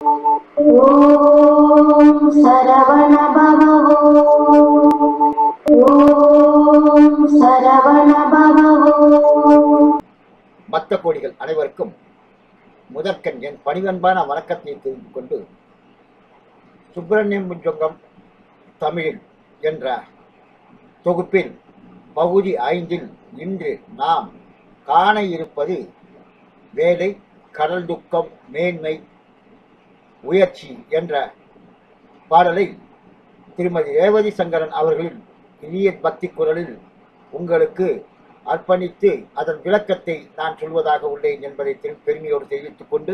ஓம் சரவண பவ ஓம் சரவண பவ. பக்த கோடிகள் அனைவருக்கும் முதற்கண் என் பணிவன்பான வணக்கத்தை தெரிந்து கொண்டு, சுப்பிரமணியம் புஜங்கம் தமிழில் என்ற தொகுப்பில் பகுதி 5 இன்று நாம் காண இருப்பது வேலை, கடல் துக்கம், மேன்மை, உயர்ச்சி என்ற பாடலை திருமதி ரேவதி சங்கரன் அவர்களின் இனிய பக்தி குரலில் உங்களுக்கு அர்ப்பணித்து அதன் விளக்கத்தை நான் சொல்வதாக உள்ளேன் என்பதை பெருமையோடு தெரிவித்துக் கொண்டு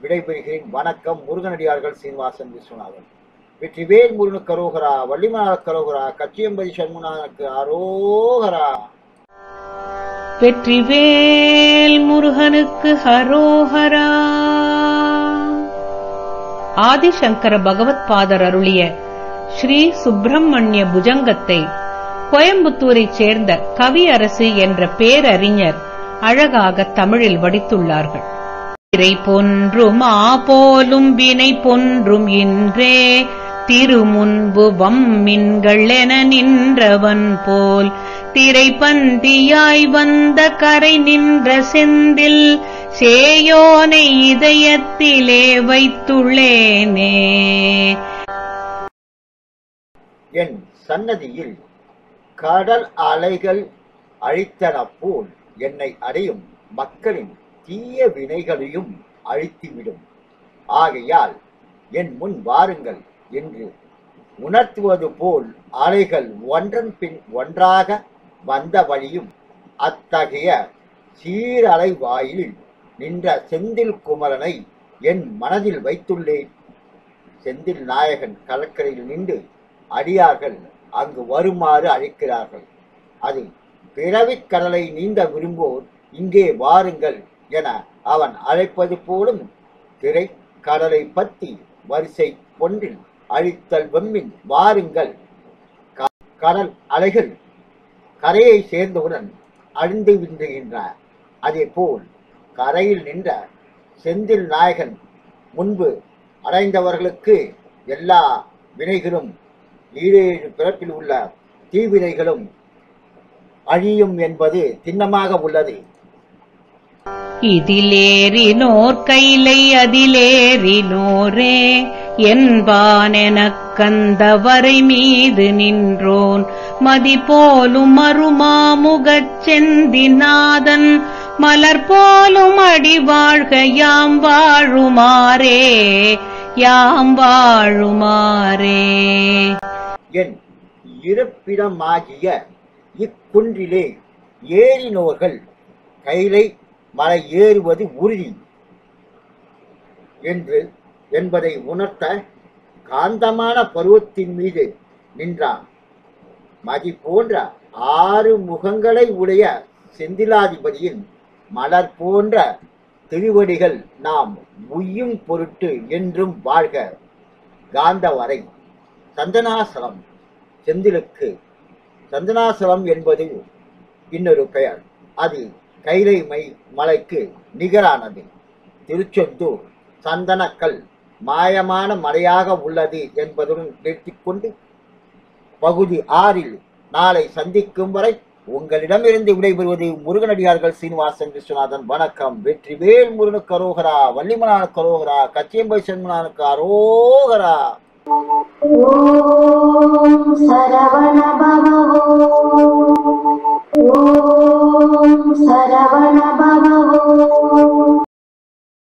விடைபெறுகிறேன். வணக்கம். முருகனடியார்கள் சீனிவாசன் விஸ்வநாதன். வெற்றிவேல் முருகனுக்கு அரோகரா, வள்ளிமலாருக்கு அரோகரா, கச்சியம்பதி சண்முகனுக்கு அரோகரா. வெற்றிவேல் முருகனுக்கு அரோகரா. ஆதிசங்கர பகவத் பாதர் அருளிய ஸ்ரீ சுப்பிரமணிய புஜங்கத்தை கோயம்புத்தூரைச் சேர்ந்த கவியரசு என்ற பேரறிஞர் அழகாக தமிழில் வடித்துள்ளார்கள். திரை பொன்றும் போலும் வினை பொன்றும் இன்றே திருமுன்பு வம்மின்கள் என நின்றவன் போல் திரை பந்தியாய் வந்த கரை நின்ற செந்தில் சேயோனை இதயத்திலே வைத்துள்ளேனே. என் சன்னதியில் கடல் அலைகள் அழித்தன போல் என்னை அடையும் மக்களின் தீய வினைகளையும் அழித்துவிடும். ஆகையால் என் முன் வாருங்கள் என்று உணர்த்துவது போல் அலைகள் ஒன்றன் பின் ஒன்றாக வந்த வழியும் அத்தகைய சீரலை வாயிலில் நின்ற செந்தில் குமரனை என் மனதில் வைத்துள்ளேன். செந்தில் நாயகன் கடற்கரையில் நின்று அடியார்கள் அங்கு வருமாறு அழைக்கிறார்கள். அது பிறவிக் கடலை நீந்த விரும்போர் இங்கே வாருங்கள் என அவன் அழைப்பது போலும் திரை கடலை பற்றி வரிசை ஒன்றில் அழித்தல் வெம்மின் வாருங்கள். கடல் அலைகள் கரையை சேர்ந்தவுடன் அழிந்து விடுகின்றன. அதே போல் கரையில் நின்ற செந்தில் நாயகன் முன்பு அடைந்தவர்களுக்கு எல்லா வினைகளும் 7 பிறப்பில் உள்ள தீவினைகளும் அழியும் என்பது திண்ணமாக உள்ளது. இதிலேறினோர் கைலை அதிலேறினோரே என்பானெனக் கந்தவரை மீது நின்றோன் மதி போலும் மறுமாமுகச் செந்திநாதன் மலர் போலும் அடி வாழ்க யாம் வாழுமாறே யாம் வாழுமாறே. என் இருப்பிடமாகிய இக்குன்றிலே ஏறினோர்கள் கைலை மலை ஏறுவது உறுதி என்பதை உணர்த்த காந்தமான பருவத்தின் மீது நின்றான். மதி போன்ற 6 முகங்களை உடைய செந்திலாதிபதியின் மலர் போன்ற திருவடிகள் நாம் உய்யும் பொருட்டு என்றும் வாழ்க. காந்தவரை சந்தனாசலம். செந்திலுக்கு சந்தனாசலம் என்பது இன்னொரு பெயர். அது கைலை மலைக்கு நிகரானது. திருச்செந்தூர் சந்தனக்கல் மாயமான மலையாக உள்ளது என்பதுடன் நிறுத்திக்கொண்டு பகுதி 6 நாளை சந்திக்கும் வரை உங்களிடமிருந்து விடைபெறுவது முருகனடியார்கள் சீனிவாசன் விஸ்வநாதன். வணக்கம். வெற்றிவேல் முருகனுக்கு அரோகரா, வள்ளிமலாருக்கு அரோகரா, கச்சியம்பதி சண்முகனுக்கு அரோகரா. ஓம் சரவண பவ ஓம் சரவண பவ.